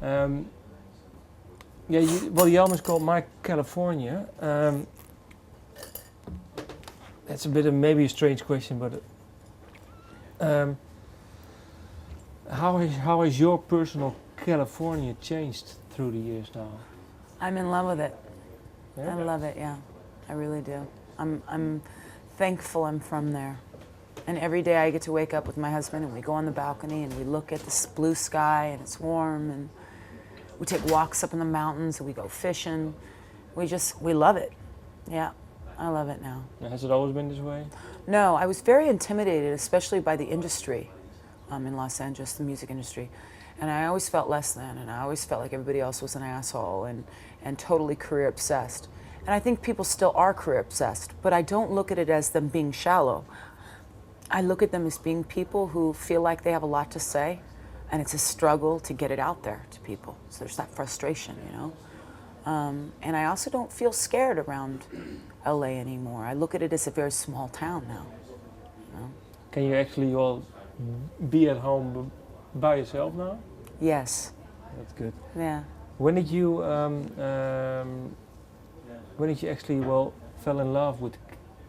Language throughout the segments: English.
Um, yeah, the album is called My California. That's a bit of maybe a strange question, but um, how has your personal California changed through the years now? I'm in love with it. Yeah? I love it, yeah. I really do. I'm thankful I'm from there. And every day I get to wake up with my husband and we go on the balcony and we look at this blue sky and it's warm and we take walks up in the mountains and we go fishing. We love it. Yeah, I love it now. Has it always been this way? No, I was very intimidated, especially by the industry in Los Angeles, the music industry. And I always felt less than, and I always felt like everybody else was an asshole and totally career obsessed. And I think people still are career obsessed, but I don't look at it as them being shallow. I look at them as being people who feel like they have a lot to say, and it's a struggle to get it out there to people. So there's that frustration, you know. And I also don't feel scared around LA anymore. I look at it as a very small town now. You know? Can you actually all be at home by yourself now? Yes. That's good. Yeah. When did you actually fell in love with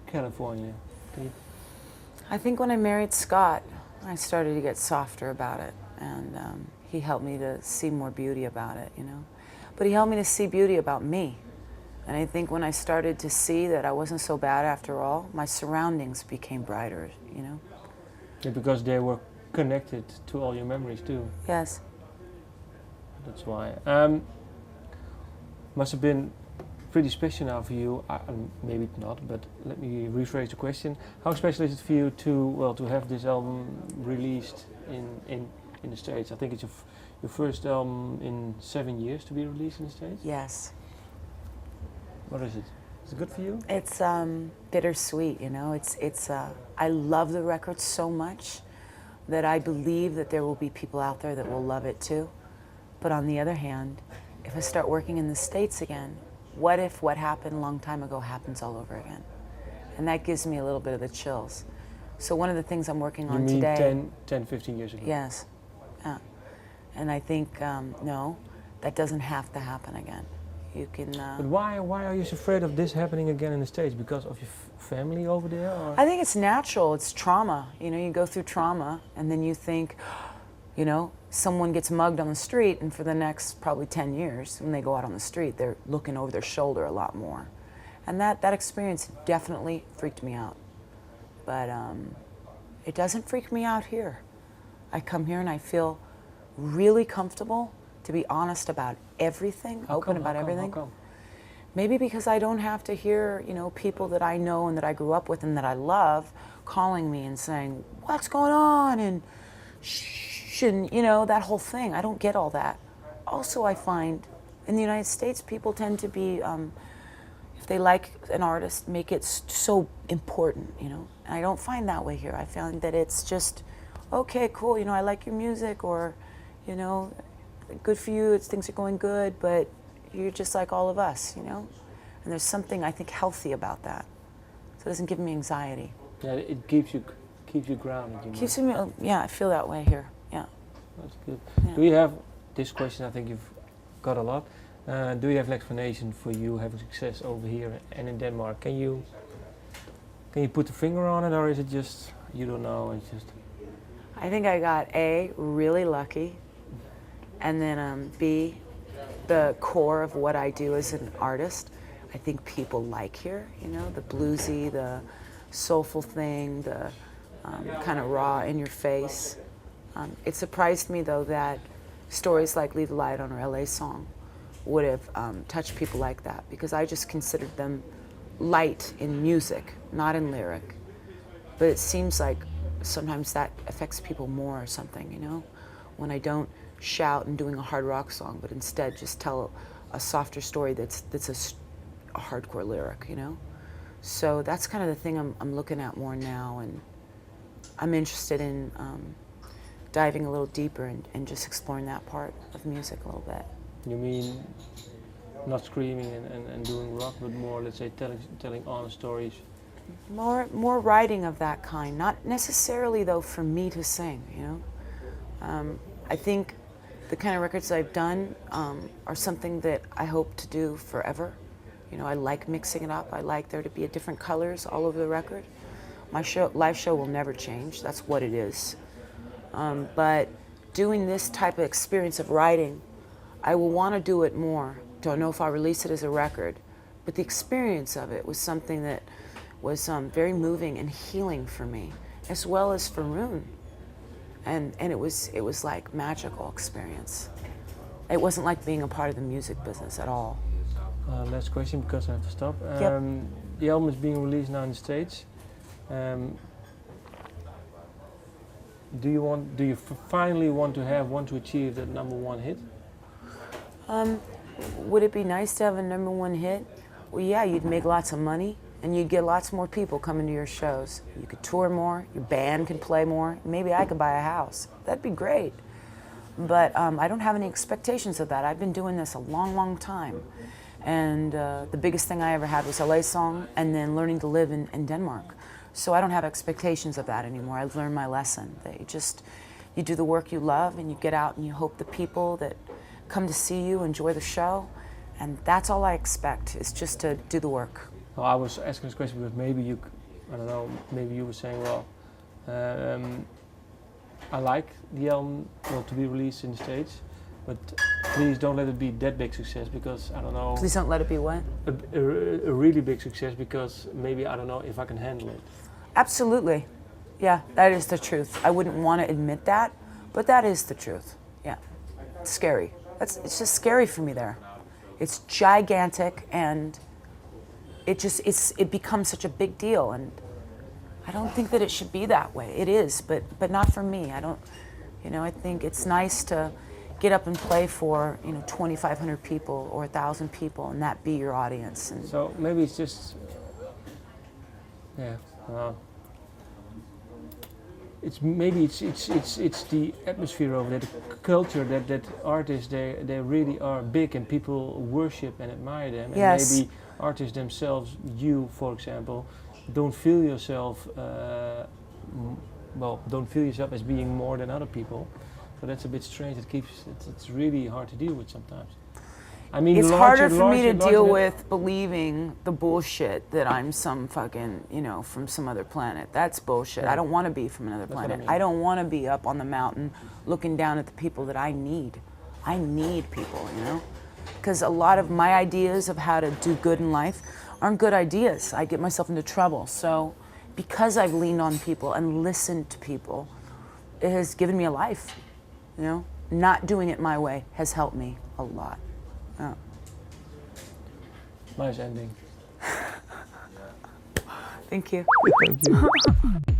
California? I think when I married Scott, I started to get softer about it, and he helped me to see more beauty about it, you know. But he helped me to see beauty about me. And I think when I started to see that I wasn't so bad after all, my surroundings became brighter, you know. Yeah, because they were connected to all your memories too. Yes. That's why. Must have been pretty special now for you. Maybe not, but let me rephrase the question. How special is it for you to have this album released in the States? I think it's your first album in 7 years to be released in the States. Yes. What is it? Is it good for you? It's bittersweet, you know. I love the record so much that I believe that there will be people out there that will love it too. But on the other hand, if I start working in the States again, what if what happened a long time ago happens all over again? And that gives me a little bit of the chills. So one of the things I'm working on today... You mean 10, 15 years ago? Yes. Yeah. And I think, no, that doesn't have to happen again. You can... But why are you so afraid of this happening again in the States? Because of your family over there? Or? I think it's natural. It's trauma. You know, you go through trauma and then you think, you know, someone gets mugged on the street and for the next probably 10 years, when they go out on the street, they're looking over their shoulder a lot more. And that experience definitely freaked me out. But it doesn't freak me out here. I come here and I feel really comfortable to be honest about everything, open about everything. How come? Maybe because I don't have to hear, you know, people that I know and that I grew up with and that I love calling me and saying, what's going on? And shh, and, you know, that whole thing. I don't get all that. Also, I find in the United States, people tend to be, if they like an artist, make it so important, you know. And I don't find that way here. I find that it's just, okay, cool, you know, I like your music, or, you know, good for you, things are going good, but you're just like all of us, you know? And there's something, I think, healthy about that. So it doesn't give me anxiety. Yeah, it keeps you grounded. Keeps me, yeah, I feel that way here, yeah. That's good. Yeah. Do you have, this question I think you've got a lot, do you have an explanation for you having success over here and in Denmark? Can you put the finger on it, or is it just, you don't know, it's just... I think I got A, really lucky, and then B, the core of what I do as an artist. I think people like here, you know, the bluesy, the soulful thing, the kind of raw in your face. It surprised me though that stories like Leave the Light On or LA Song would have touched people like that, because I just considered them light in music, not in lyric. But it seems like sometimes that affects people more or something, you know? When I don't shout and doing a hard rock song, but instead just tell a softer story that's a hardcore lyric, you know? So that's kind of the thing I'm looking at more now, and I'm interested in diving a little deeper and just exploring that part of music a little bit. You mean not screaming and doing rock, but more, let's say, telling honest stories? More writing of that kind, not necessarily though for me to sing, you know? I think the kind of records I've done are something that I hope to do forever. You know, I like mixing it up. I like there to be different colors all over the record. My live show will never change. That's what it is. But doing this type of experience of writing, I will want to do it more. Don't know if I'll release it as a record, but the experience of it was something that was very moving and healing for me, as well as for Rune. And it was like magical experience. It wasn't like being a part of the music business at all. Last question, because I have to stop. Yep. The album is being released now in the States. Do you finally want to achieve that #1 hit? Would it be nice to have a #1 hit? Well, yeah, you'd make lots of money and you'd get lots more people coming to your shows. You could tour more, your band could play more, maybe I could buy a house. That'd be great. But I don't have any expectations of that. I've been doing this a long, long time. And the biggest thing I ever had was LA Song and then learning to live in Denmark. So I don't have expectations of that anymore. I've learned my lesson. That you do the work you love and you get out and you hope the people that come to see you enjoy the show. And that's all I expect, is just to do the work. Well, I was asking this question because maybe I don't know, maybe you were saying, well, I like the album to be released in the States, but please don't let it be that big success, because I don't know. Please don't let it be what? A really big success, because maybe I don't know if I can handle it. Absolutely. Yeah, that is the truth. I wouldn't want to admit that, but that is the truth. Yeah. It's scary. It's just scary for me there. It's gigantic, and it becomes such a big deal, and I don't think that it should be that way. It is, but not for me. I don't, I think it's nice to get up and play for 2,500 people or 1,000 people, and that be your audience. And so maybe it's just, yeah. It's the atmosphere over there, the culture that artists they really are big and people worship and admire them. Yes. And maybe artists themselves, you for example, don't feel yourself don't feel yourself as being more than other people. So that's a bit strange. It's really hard to deal with sometimes. I mean, it's harder for me to deal with believing the bullshit that I'm some fucking, from some other planet. That's bullshit. Yeah. I don't want to be from another planet. I don't want to be up on the mountain looking down at the people that I need. I need people, Because a lot of my ideas of how to do good in life aren't good ideas. I get myself into trouble. So because I've leaned on people and listened to people, it has given me a life, Not doing it my way has helped me a lot. Oh. Nice ending. Thank you. Thank you.